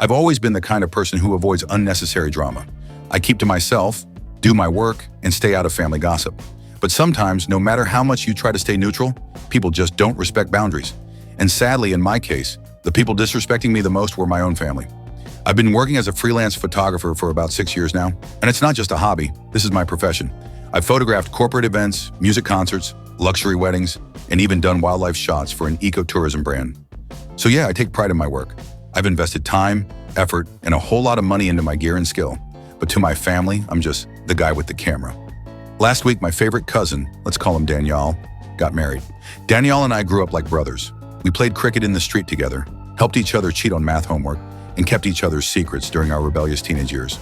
I've always been the kind of person who avoids unnecessary drama. I keep to myself, do my work, and stay out of family gossip. But sometimes, no matter how much you try to stay neutral, people just don't respect boundaries. And sadly, in my case, the people disrespecting me the most were my own family. I've been working as a freelance photographer for about 6 years now, and it's not just a hobby, this is my profession. I've photographed corporate events, music concerts, luxury weddings, and even done wildlife shots for an ecotourism brand. So yeah, I take pride in my work. I've invested time, effort, and a whole lot of money into my gear and skill. But to my family, I'm just the guy with the camera. Last week, my favorite cousin, let's call him Danielle, got married. Danielle and I grew up like brothers. We played cricket in the street together, helped each other cheat on math homework, and kept each other's secrets during our rebellious teenage years.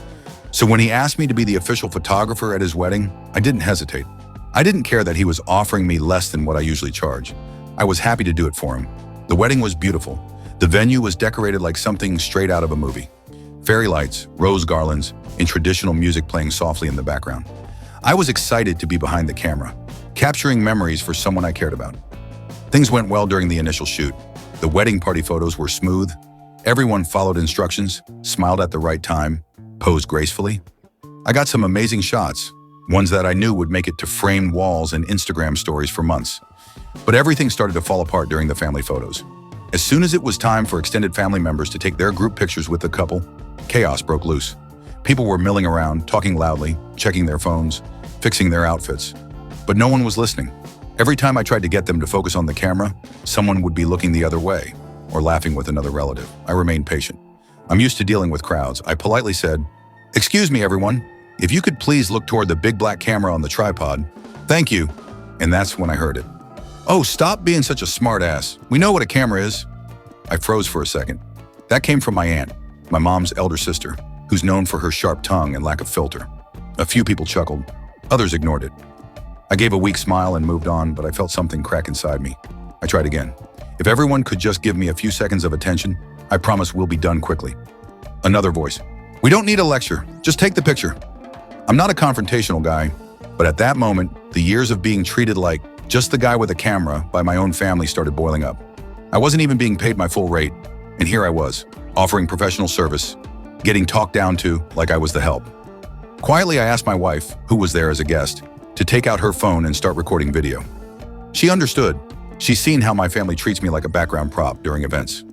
So when he asked me to be the official photographer at his wedding, I didn't hesitate. I didn't care that he was offering me less than what I usually charge. I was happy to do it for him. The wedding was beautiful. The venue was decorated like something straight out of a movie. Fairy lights, rose garlands, and traditional music playing softly in the background. I was excited to be behind the camera, capturing memories for someone I cared about. Things went well during the initial shoot. The wedding party photos were smooth. Everyone followed instructions, smiled at the right time, posed gracefully. I got some amazing shots, ones that I knew would make it to framed walls and Instagram stories for months. But everything started to fall apart during the family photos. As soon as it was time for extended family members to take their group pictures with the couple, chaos broke loose. People were milling around, talking loudly, checking their phones, fixing their outfits. But no one was listening. Every time I tried to get them to focus on the camera, someone would be looking the other way or laughing with another relative. I remained patient. I'm used to dealing with crowds. I politely said, "Excuse me, everyone. If you could please look toward the big black camera on the tripod. Thank you." And that's when I heard it. "Oh, stop being such a smart ass. We know what a camera is." I froze for a second. That came from my aunt, my mom's elder sister, who's known for her sharp tongue and lack of filter. A few people chuckled. Others ignored it. I gave a weak smile and moved on, but I felt something crack inside me. I tried again. "If everyone could just give me a few seconds of attention, I promise we'll be done quickly." Another voice. "We don't need a lecture. Just take the picture." I'm not a confrontational guy, but at that moment, the years of being treated like just the guy with a camera by my own family started boiling up. I wasn't even being paid my full rate, and here I was, offering professional service, getting talked down to like I was the help. Quietly, I asked my wife, who was there as a guest, to take out her phone and start recording video. She understood. She's seen how my family treats me like a background prop during events.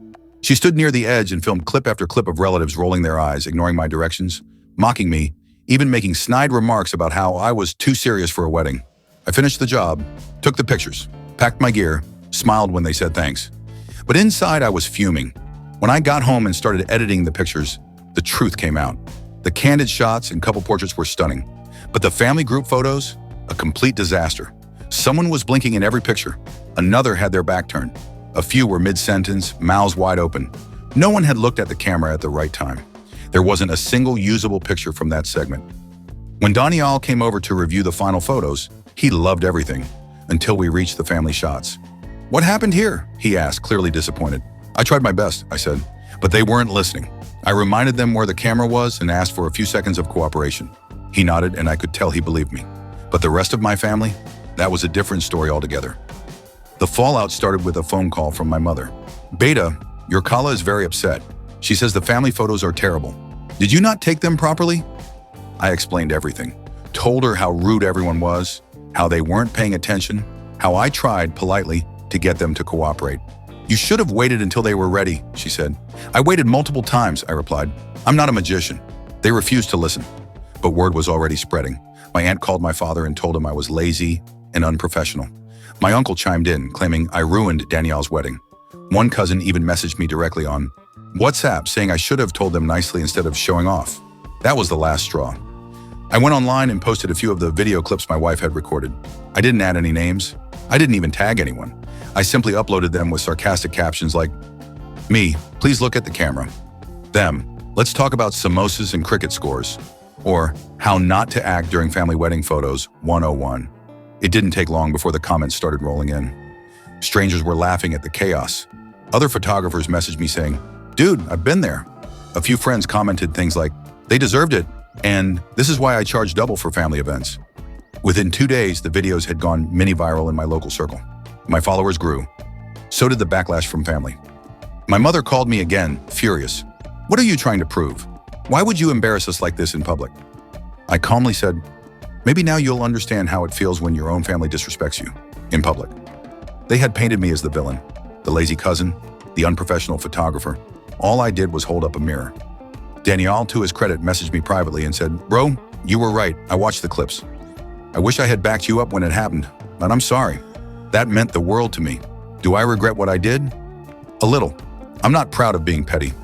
She stood near the edge and filmed clip after clip of relatives rolling their eyes, ignoring my directions, mocking me, even making snide remarks about how I was too serious for a wedding. I finished the job, took the pictures, packed my gear, smiled when they said thanks. But inside I was fuming. When I got home and started editing the pictures, the truth came out. The candid shots and couple portraits were stunning. But the family group photos? A complete disaster. Someone was blinking in every picture. Another had their back turned. A few were mid-sentence, mouths wide open. No one had looked at the camera at the right time. There wasn't a single usable picture from that segment. When Daniel came over to review the final photos, he loved everything, until we reached the family shots. "What happened here?" he asked, clearly disappointed. "I tried my best," I said, but they weren't listening. I reminded them where the camera was and asked for a few seconds of cooperation. He nodded, and I could tell he believed me. But the rest of my family? That was a different story altogether. The fallout started with a phone call from my mother. "Beta, your Kala is very upset. She says the family photos are terrible. Did you not take them properly?" I explained everything. Told her how rude everyone was, how they weren't paying attention, how I tried politely to get them to cooperate. "You should have waited until they were ready," she said. "I waited multiple times," I replied. "I'm not a magician." They refused to listen. But word was already spreading. My aunt called my father and told him I was lazy and unprofessional. My uncle chimed in, claiming I ruined Danielle's wedding. One cousin even messaged me directly on WhatsApp saying I should have told them nicely instead of showing off. That was the last straw. I went online and posted a few of the video clips my wife had recorded. I didn't add any names. I didn't even tag anyone. I simply uploaded them with sarcastic captions like, "Me, please look at the camera." "Them, let's talk about samosas and cricket scores." Or, "How not to act during family wedding photos 101. It didn't take long before the comments started rolling in. Strangers were laughing at the chaos. Other photographers messaged me saying, "Dude, I've been there." A few friends commented things like, "They deserved it," and "This is why I charge double for family events." Within 2 days, the videos had gone mini-viral in my local circle. My followers grew. So did the backlash from family. My mother called me again, furious. What are you trying to prove? Why would you embarrass us like this in public? I calmly said, maybe now you'll understand how it feels when your own family disrespects you in public. They had painted me as the villain, the lazy cousin, the unprofessional photographer. All I did was hold up a mirror. Danielle, to his credit, messaged me privately and said, "Bro, you were right. I watched the clips. I wish I had backed you up when it happened, but I'm sorry. That meant the world to me. Do I regret what I did? A little. I'm not proud of being petty.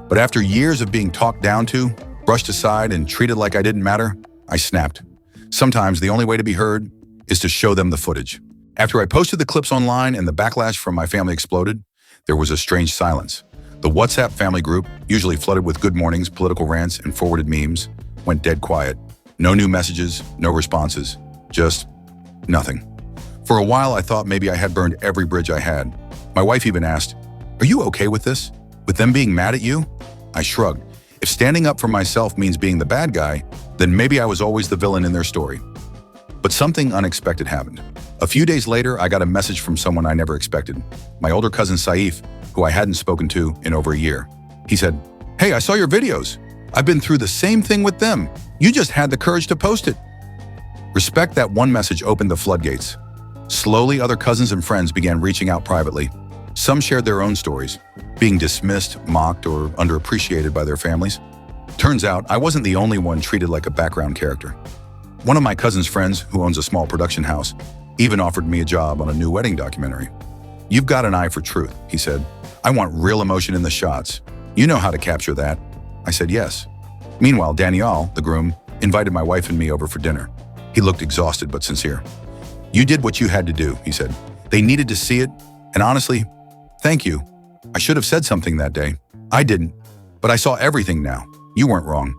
But after years of being talked down to, brushed aside, and treated like I didn't matter, I snapped. Sometimes the only way to be heard is to show them the footage." After I posted the clips online and the backlash from my family exploded, there was a strange silence. The WhatsApp family group, usually flooded with good mornings, political rants, and forwarded memes, went dead quiet. No new messages, no responses, just nothing. For a while, I thought maybe I had burned every bridge I had. My wife even asked, "Are you okay with this? With them being mad at you?" I shrugged. If standing up for myself means being the bad guy, then maybe I was always the villain in their story. But something unexpected happened. A few days later, I got a message from someone I never expected. My older cousin Saif, who I hadn't spoken to in over a year. He said, "Hey, I saw your videos. I've been through the same thing with them. You just had the courage to post it." Respect that one message opened the floodgates. Slowly, other cousins and friends began reaching out privately. Some shared their own stories, being dismissed, mocked, or underappreciated by their families. Turns out, I wasn't the only one treated like a background character. One of my cousin's friends, who owns a small production house, even offered me a job on a new wedding documentary. "You've got an eye for truth," he said. "I want real emotion in the shots. You know how to capture that." I said yes. Meanwhile, Danielle, the groom, invited my wife and me over for dinner. He looked exhausted but sincere. "You did what you had to do," he said. "They needed to see it, and honestly, thank you. I should have said something that day. I didn't, but I saw everything now. You weren't wrong."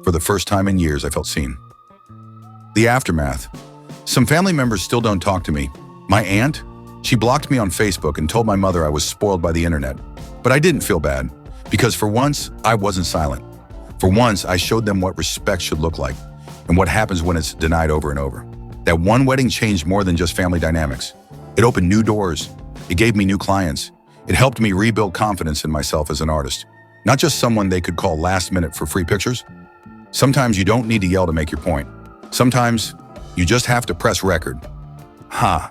For the first time in years, I felt seen. The aftermath. Some family members still don't talk to me. My aunt? She blocked me on Facebook and told my mother I was spoiled by the internet. But I didn't feel bad, because for once, I wasn't silent. For once, I showed them what respect should look like, and what happens when it's denied over and over. That one wedding changed more than just family dynamics. It opened new doors. It gave me new clients. It helped me rebuild confidence in myself as an artist. Not just someone they could call last minute for free pictures. Sometimes you don't need to yell to make your point. Sometimes you just have to press record. Ha!